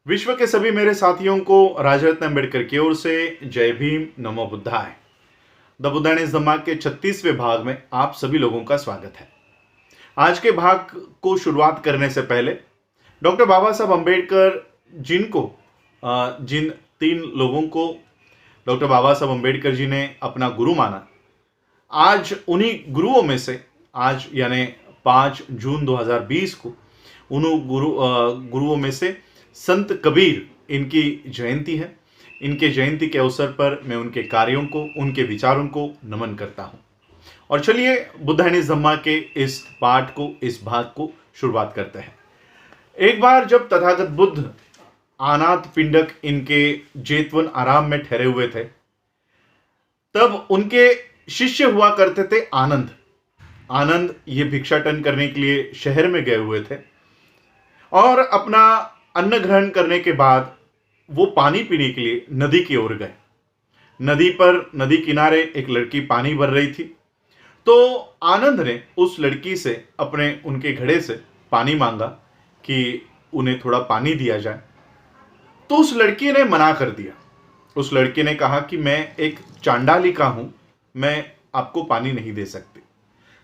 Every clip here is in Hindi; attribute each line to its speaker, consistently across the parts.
Speaker 1: विश्व के सभी मेरे साथियों को राजरत्न अम्बेडकर की ओर से जय भीम, नमो बुद्धाय। द बुद्धायन इज धम्मा के 36वें भाग में आप सभी लोगों का स्वागत है। आज के भाग को शुरुआत करने से पहले डॉक्टर बाबा साहब अम्बेडकर जिन तीन लोगों को डॉक्टर बाबा साहब अम्बेडकर जी ने अपना गुरु माना, आज उन्हीं गुरुओं में से आज यानी 5 जून 2020 को उन गुरुओं में से संत कबीर इनकी जयंती है। इनके जयंती के अवसर पर मैं उनके कार्यों को, उनके विचारों को नमन करता हूं। और चलिए बुद्धायन इज धम्मा के इस पाठ को, इस भाग को शुरुआत करते हैं। एक बार जब तथागत बुद्ध अनाथ पिंडक इनके जेतवन आराम में ठहरे हुए थे, तब उनके शिष्य हुआ करते थे आनंद ये भिक्षाटन करने के लिए शहर में गए हुए थे और अपना अन्न ग्रहण करने के बाद वो पानी पीने के लिए नदी की ओर गए। नदी किनारे एक लड़की पानी भर रही थी, तो आनंद ने उस लड़की से उनके घड़े से पानी मांगा कि उन्हें थोड़ा पानी दिया जाए। तो उस लड़की ने मना कर दिया। उस लड़की ने कहा कि मैं एक चांडालिका हूं, मैं आपको पानी नहीं दे सकती।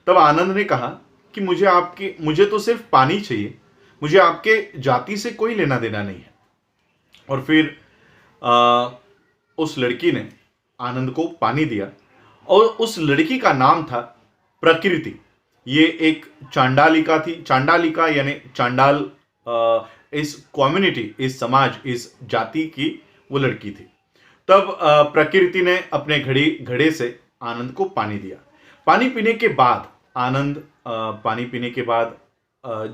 Speaker 1: तब आनंद ने कहा कि मुझे तो सिर्फ पानी चाहिए, मुझे आपके जाति से कोई लेना देना नहीं है। और फिर उस लड़की ने आनंद को पानी दिया और उस लड़की का नाम था प्रकृति। ये एक चांडालिका थी। चांडालिका यानी चांडाल, इस कम्युनिटी, इस समाज, इस जाति की वो लड़की थी। तब प्रकृति ने अपने घड़े से आनंद को पानी दिया। पानी पीने के बाद आनंद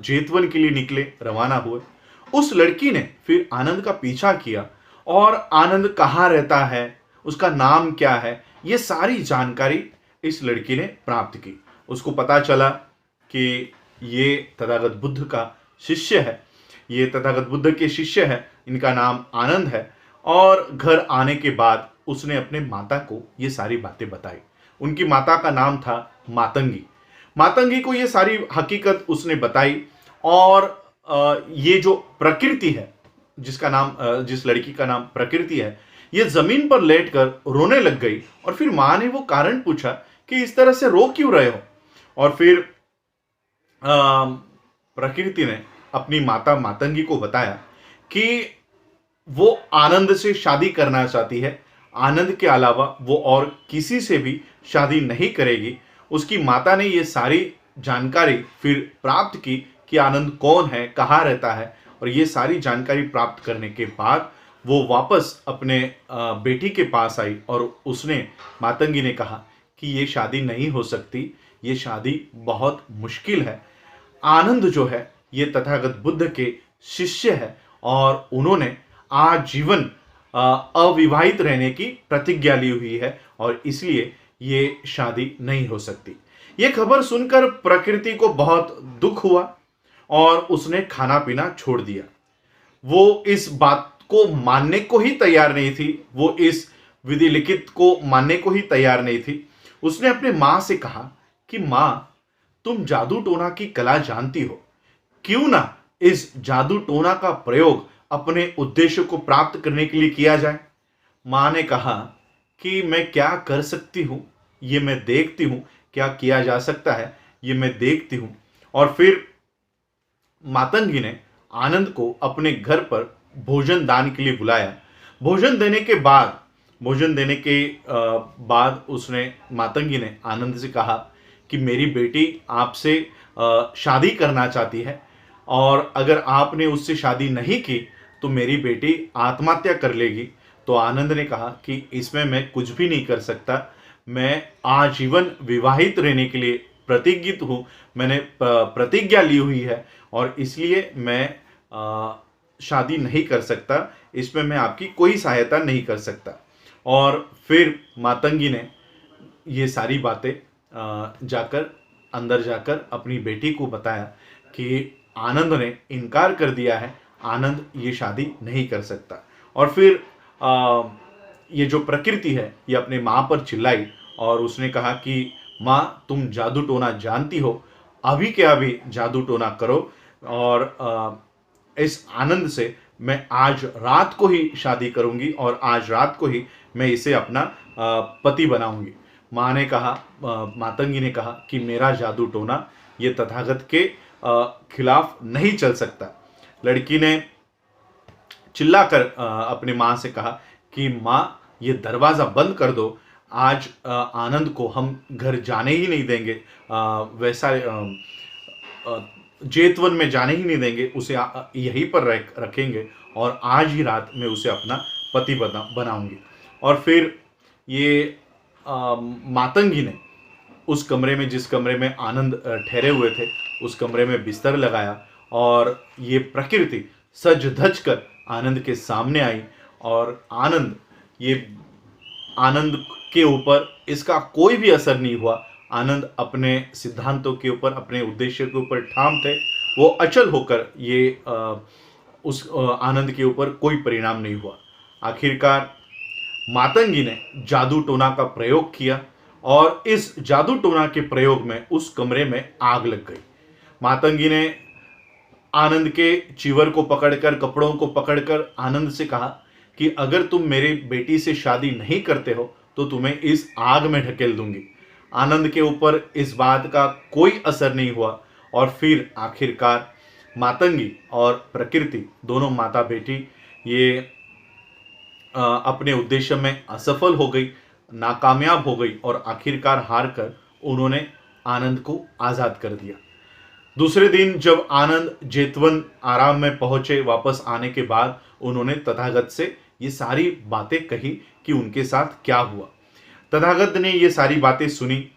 Speaker 1: जेतवन के लिए निकले, रवाना हुए। उस लड़की ने फिर आनंद का पीछा किया और आनंद कहाँ रहता है, उसका नाम क्या है, ये सारी जानकारी इस लड़की ने प्राप्त की। उसको पता चला कि ये तथागत बुद्ध का शिष्य है, ये तथागत बुद्ध के शिष्य है, इनका नाम आनंद है। और घर आने के बाद उसने अपने माता को ये सारी बातें बताई। उनकी माता का नाम था मातंगी को ये सारी हकीकत उसने बताई। और ये जो प्रकृति है, जिस लड़की का नाम प्रकृति है, ये जमीन पर लेटकर रोने लग गई। और फिर मां ने वो कारण पूछा कि इस तरह से रो क्यों रहे हो। और फिर प्रकृति ने अपनी माता मातंगी को बताया कि वो आनंद से शादी करना चाहती है, आनंद के अलावा वो और किसी से भी शादी नहीं करेगी। उसकी माता ने ये सारी जानकारी फिर प्राप्त की कि आनंद कौन है, कहाँ रहता है। और ये सारी जानकारी प्राप्त करने के बाद वो वापस अपने बेटी के पास आई और उसने, मातंगी ने कहा कि ये शादी नहीं हो सकती, ये शादी बहुत मुश्किल है। आनंद जो है ये तथागत बुद्ध के शिष्य है और उन्होंने आजीवन अविवाहित रहने की प्रतिज्ञा ली हुई है और इसलिए ये शादी नहीं हो सकती। ये खबर सुनकर प्रकृति को बहुत दुख हुआ और उसने खाना पीना छोड़ दिया। वो इस बात को मानने को ही तैयार नहीं थी, वो इस विधि लिखित को मानने को ही तैयार नहीं थी। उसने अपने मां से कहा कि मां, तुम जादू टोना की कला जानती हो, क्यों ना इस जादू टोना का प्रयोग अपने उद्देश्य को प्राप्त करने के लिए किया जाए। मां ने कहा कि मैं क्या कर सकती हूं, ये मैं देखती हूं, क्या किया जा सकता है ये मैं देखती हूं। और फिर मातंगी ने आनंद को अपने घर पर भोजन दान के लिए बुलाया। भोजन देने के बाद उसने, मातंगी ने आनंद से कहा कि मेरी बेटी आपसे शादी करना चाहती है और अगर आपने उससे शादी नहीं की तो मेरी बेटी आत्महत्या कर लेगी। तो आनंद ने कहा कि इसमें मैं कुछ भी नहीं कर सकता, मैं आजीवन विवाहित रहने के लिए प्रतिज्ञित हूँ, मैंने प्रतिज्ञा ली हुई है और इसलिए मैं शादी नहीं कर सकता, इसमें मैं आपकी कोई सहायता नहीं कर सकता। और फिर मातंगी ने ये सारी बातें अंदर जाकर अपनी बेटी को बताया कि आनंद ने इनकार कर दिया है, आनंद ये शादी नहीं कर सकता। और फिर ये जो प्रकृति है ये अपने माँ पर चिल्लाई और उसने कहा कि माँ, तुम जादू टोना जानती हो, अभी के अभी जादू टोना करो और इस आनंद से मैं आज रात को ही शादी करूंगी और आज रात को ही मैं इसे अपना पति बनाऊंगी। माँ ने कहा, मातंगी ने कहा कि मेरा जादू टोना ये तथागत के खिलाफ नहीं चल सकता। लड़की ने चिल्लाकर अपनी माँ से कहा कि माँ, ये दरवाज़ा बंद कर दो, आज आनंद को हम घर जाने ही नहीं देंगे, वैसा जेतवन में जाने ही नहीं देंगे, उसे यहीं पर रखेंगे और आज ही रात में उसे अपना पति बनाऊंगी। और फिर ये मातंगी ने उस कमरे में, जिस कमरे में आनंद ठहरे हुए थे, उस कमरे में बिस्तर लगाया और ये प्रकृति सज धज कर आनंद के सामने आई। और आनंद के ऊपर इसका कोई भी असर नहीं हुआ। आनंद अपने सिद्धांतों के ऊपर, अपने उद्देश्य के ऊपर ठाम थे। वो अचल होकर ये उस आनंद के ऊपर कोई परिणाम नहीं हुआ। आखिरकार मातंगी ने जादू टोना का प्रयोग किया और इस जादू टोना के प्रयोग में उस कमरे में आग लग गई। मातंगी ने आनंद के चीवर को पकड़कर, कपड़ों को पकड़कर आनंद से कहा कि अगर तुम मेरी बेटी से शादी नहीं करते हो तो तुम्हें इस आग में ढकेल दूंगी। आनंद के ऊपर इस बात का कोई असर नहीं हुआ और फिर आखिरकार मातंगी और प्रकृति, दोनों माता बेटी, ये अपने उद्देश्य में असफल हो गई, नाकामयाब हो गई और आखिरकार हार कर उन्होंने आनंद को आज़ाद कर दिया। दूसरे दिन जब आनंद जेतवन आराम में पहुंचे, वापस आने के बाद उन्होंने तथागत से ये सारी बातें कही कि उनके साथ क्या हुआ। तथागत ने ये सारी बातें सुनी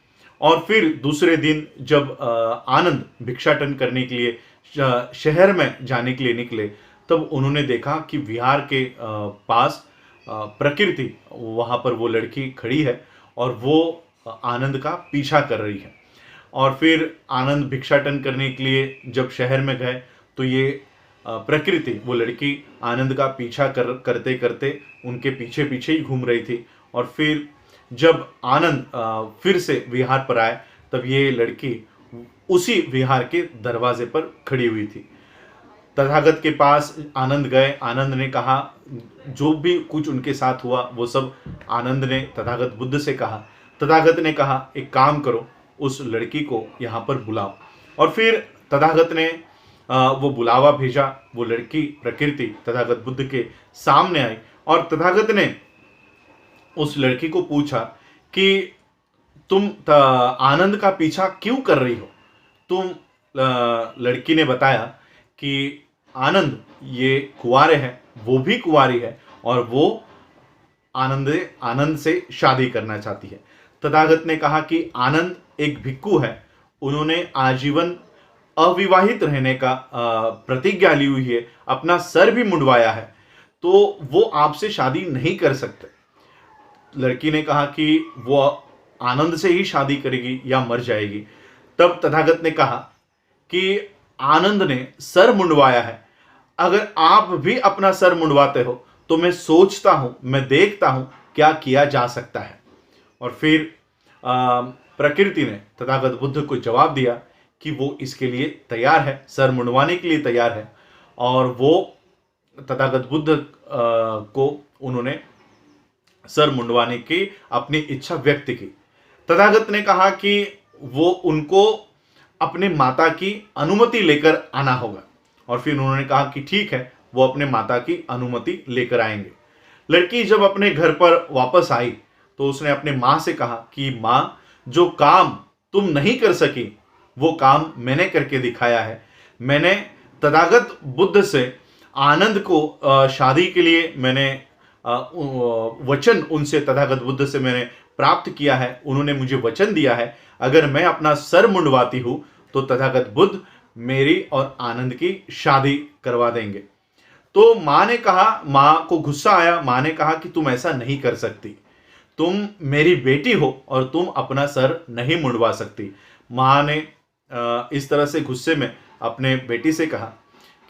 Speaker 1: और फिर दूसरे दिन जब आनंद भिक्षाटन करने के लिए शहर में जाने के लिए निकले, तब उन्होंने देखा कि विहार के पास प्रकृति, वहाँ पर वो लड़की खड़ी है और वो आनंद का पीछा कर रही है। और फिर आनंद भिक्षाटन करने के लिए जब शहर में गए तो ये प्रकृति, वो लड़की, आनंद का पीछा करते करते उनके पीछे पीछे ही घूम रही थी। और फिर जब आनंद फिर से विहार पर आए तब ये लड़की उसी विहार के दरवाजे पर खड़ी हुई थी। तथागत के पास आनंद गए। आनंद ने कहा, जो भी कुछ उनके साथ हुआ वो सब आनंद ने तथागत बुद्ध से कहा। तथागत ने कहा, एक काम करो, उस लड़की को यहाँ पर बुलाओ। और फिर तथागत ने वो बुलावा भेजा। वो लड़की प्रकृति तथागत बुद्ध के सामने आई और तथागत ने उस लड़की को पूछा कि तुम आनंद का पीछा क्यों कर रही हो? लड़की ने बताया कि आनंद ये कुंवारे हैं, वो भी कुंवारी है और वो आनंद से शादी करना चाहती है। तथागत ने कहा कि आनंद एक भिक्खु है, उन्होंने आजीवन अविवाहित रहने का प्रतिज्ञा ली हुई है, अपना सर भी मुंडवाया है, तो वो आपसे शादी नहीं कर सकते। लड़की ने कहा कि वो आनंद से ही शादी करेगी या मर जाएगी। तब तथागत ने कहा कि आनंद ने सर मुंडवाया है, अगर आप भी अपना सर मुंडवाते हो तो मैं सोचता हूं, मैं देखता हूं क्या किया जा सकता है। और फिर प्रकृति ने तथागत बुद्ध को जवाब दिया कि वो इसके लिए तैयार है, सर मुंडवाने के लिए तैयार है। और वो तथागत बुद्ध को उन्होंने सर मुंडवाने की अपनी इच्छा व्यक्त की। तथागत ने कहा कि वो उनको अपने माता की अनुमति लेकर आना होगा। और फिर उन्होंने कहा कि ठीक है, वो अपने माता की अनुमति लेकर आएंगे। लड़की जब अपने घर पर वापस आई तो उसने अपने माँ से कहा कि माँ, जो काम तुम नहीं कर सकी वो काम मैंने करके दिखाया है। मैंने तथागत बुद्ध से आनंद को शादी के लिए मैंने वचन उनसे, तथागत बुद्ध से मैंने प्राप्त किया है। उन्होंने मुझे वचन दिया है, अगर मैं अपना सर मुंडवाती हूँ तो तथागत बुद्ध मेरी और आनंद की शादी करवा देंगे। तो माँ ने कहा, माँ को गुस्सा आया। माँ ने कहा कि तुम ऐसा नहीं कर सकती, तुम मेरी बेटी हो और तुम अपना सर नहीं मुंडवा सकती। माँ ने इस तरह से गुस्से में अपने बेटी से कहा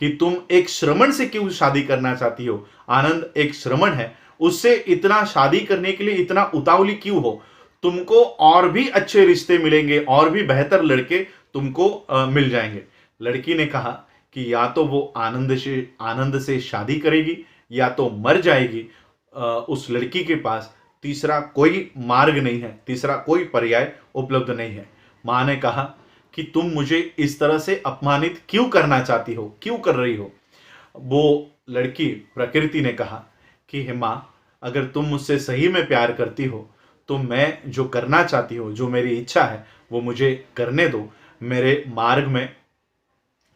Speaker 1: कि तुम एक श्रमण से क्यों शादी करना चाहती हो? आनंद एक श्रमण है, उससे इतना शादी करने के लिए इतना उतावली क्यों हो? तुमको और भी अच्छे रिश्ते मिलेंगे, और भी बेहतर लड़के तुमको मिल जाएंगे। लड़की ने कहा कि या तो वो आनंद से शादी करेगी या तो मर जाएगी। उस लड़की के पास तीसरा कोई मार्ग नहीं है, तीसरा कोई पर्याय उपलब्ध नहीं है। माँ ने कहा कि तुम मुझे इस तरह से अपमानित क्यों करना चाहती हो, क्यों कर रही हो। वो लड़की प्रकृति ने कहा कि हे माँ, अगर तुम मुझसे सही में प्यार करती हो तो मैं जो करना चाहती हूँ, जो मेरी इच्छा है वो मुझे करने दो, मेरे मार्ग में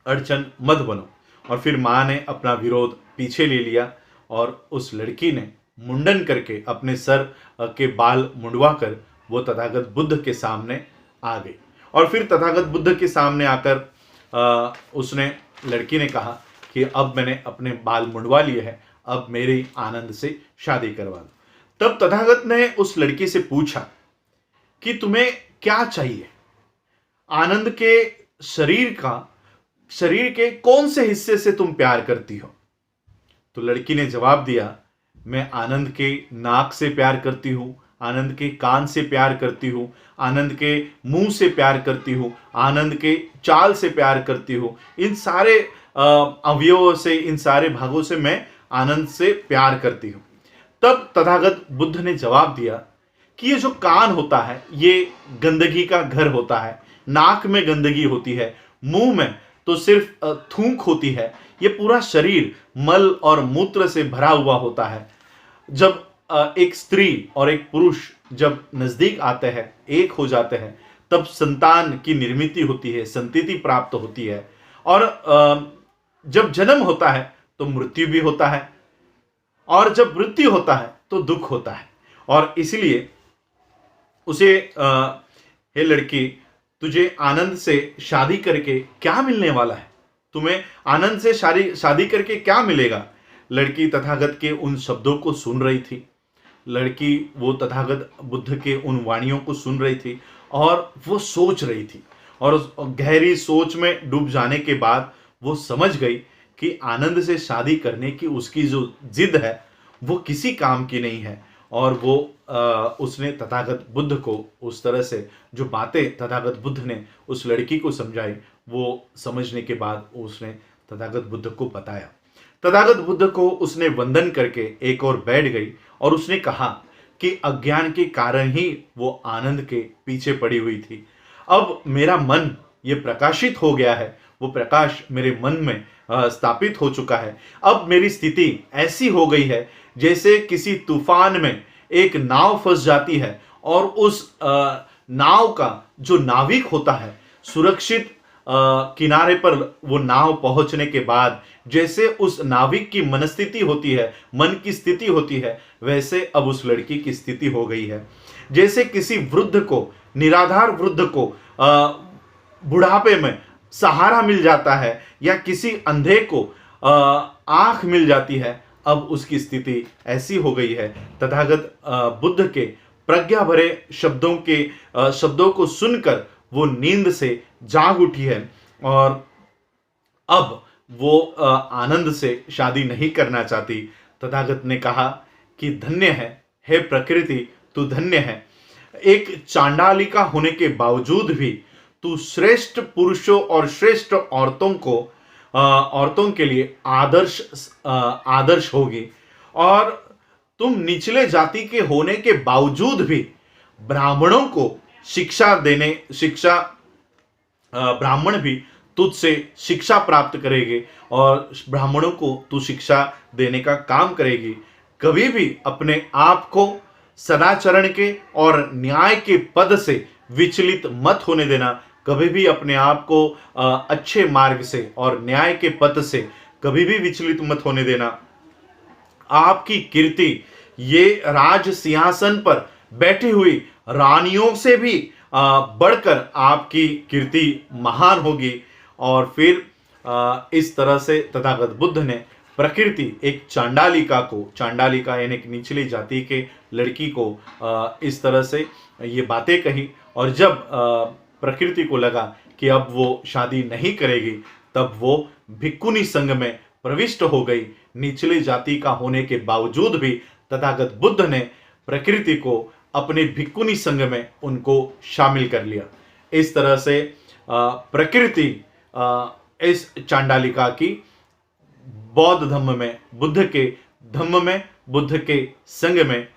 Speaker 1: अड़चन मत बनो। और फिर माँ ने अपना विरोध पीछे ले लिया और उस लड़की ने मुंडन करके अपने सर के बाल मुंडवा कर वो तथागत बुद्ध के सामने आ गई। और फिर तथागत बुद्ध के सामने आकर उसने लड़की ने कहा कि अब मैंने अपने बाल मुंडवा लिए हैं, अब मेरी आनंद से शादी करवा दो। तब तथागत ने उस लड़की से पूछा कि तुम्हें क्या चाहिए, आनंद के शरीर के कौन से हिस्से से तुम प्यार करती हो। तो लड़की ने जवाब दिया, मैं आनंद के नाक से प्यार करती हूँ, आनंद के कान से प्यार करती हूँ, आनंद के मुंह से प्यार करती हूँ, आनंद के चाल से प्यार करती हूँ। इन सारे अवयवों से, इन सारे भागों से मैं आनंद से प्यार करती हूँ। तब तथागत बुद्ध ने जवाब दिया कि ये जो कान होता है ये गंदगी का घर होता है, नाक में गंदगी होती है, मुंह में तो सिर्फ थूक होती है, ये पूरा शरीर मल और मूत्र से भरा हुआ होता है। जब एक स्त्री और एक पुरुष जब नजदीक आते हैं, एक हो जाते हैं, तब संतान की निर्मिति होती है, संतति प्राप्त होती है। और जब जन्म होता है तो मृत्यु भी होता है, और जब मृत्यु होता है तो दुख होता है। और इसलिए उसे हे लड़की, तुझे आनंद से शादी करके क्या मिलने वाला है, तुम्हें आनंद से शादी करके क्या मिलेगा। लड़की तथागत के उन शब्दों को सुन रही थी, लड़की वो तथागत बुद्ध के उन वाणियों को सुन रही थी और वो सोच रही थी। और उस गहरी सोच में डूब जाने के बाद वो समझ गई कि आनंद से शादी करने की उसकी जो जिद है वो किसी काम की नहीं है। और वो उसने तथागत बुद्ध को उस तरह से जो बातें तथागत बुद्ध ने उस लड़की को समझाई, वो समझने के बाद उसने तथागत बुद्ध को बताया। तथागत बुद्ध को उसने वंदन करके एक और बैठ गई और उसने कहा कि अज्ञान के कारण ही वो आनंद के पीछे पड़ी हुई थी। अब मेरा मन ये प्रकाशित हो गया है, वो प्रकाश मेरे मन में स्थापित हो चुका है। अब मेरी स्थिति ऐसी हो गई है जैसे किसी तूफान में एक नाव फंस जाती है और उस नाव का जो नाविक होता है सुरक्षित किनारे पर वो नाव पहुंचने के बाद जैसे उस नाविक की मनस्थिति होती है, मन की स्थिति होती है, वैसे अब उस लड़की की स्थिति हो गई है। जैसे किसी वृद्ध को, निराधार वृद्ध को बुढ़ापे में सहारा मिल जाता है या किसी अंधे को आंख मिल जाती है, अब उसकी स्थिति ऐसी हो गई है। तथागत बुद्ध के प्रज्ञा भरे शब्दों को सुनकर वो नींद से जाग उठी है और अब वो आनंद से शादी नहीं करना चाहती। तथागत ने कहा कि धन्य है हे प्रकृति, तू धन्य है। एक चांडालिका होने के बावजूद भी तू श्रेष्ठ पुरुषों और श्रेष्ठ औरतों के लिए आदर्श होगी। और तुम निचले जाति के होने के बावजूद भी ब्राह्मणों को ब्राह्मण भी तुझसे शिक्षा प्राप्त करेंगे और ब्राह्मणों को तू शिक्षा देने का काम करेगी। कभी भी अपने आप को सदाचरण के और न्याय के पद से विचलित मत होने देना। कभी भी अपने आप को अच्छे मार्ग से और न्याय के पद से कभी भी विचलित मत होने देना। आपकी कीर्ति ये राज सिंहासन पर बैठी हुई रानियों से भी बढ़कर आपकी कीर्ति महान होगी। और फिर इस तरह से तथागत बुद्ध ने प्रकृति एक चांडालिका यानी कि निचली जाति के लड़की को इस तरह से ये बातें कही। और जब प्रकृति को लगा कि अब वो शादी नहीं करेगी, तब वो भिक्खुनी संघ में प्रविष्ट हो गई। निचली जाति का होने के बावजूद भी तथागत बुद्ध ने प्रकृति को अपने भिक्खुनी संघ में उनको शामिल कर लिया। इस तरह से प्रकृति इस चांडालिका की बौद्ध धम्म में, बुद्ध के धम्म में, बुद्ध के संग में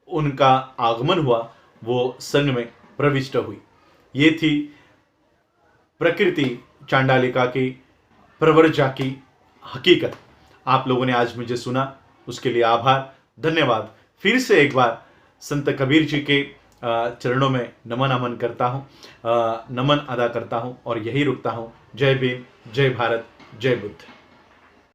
Speaker 1: उनका आगमन हुआ, वो संग में प्रविष्ट हुई। ये थी प्रकृति चांडालिका की प्रवर्जा की हकीकत। आप लोगों ने आज मुझे सुना, उसके लिए आभार, धन्यवाद। फिर से एक बार संत कबीर जी के चरणों में नमन अमन करता हूँ, नमन अदा करता हूँ और यही रुकता हूँ। जय भीम, जय भारत, जय बुद्ध।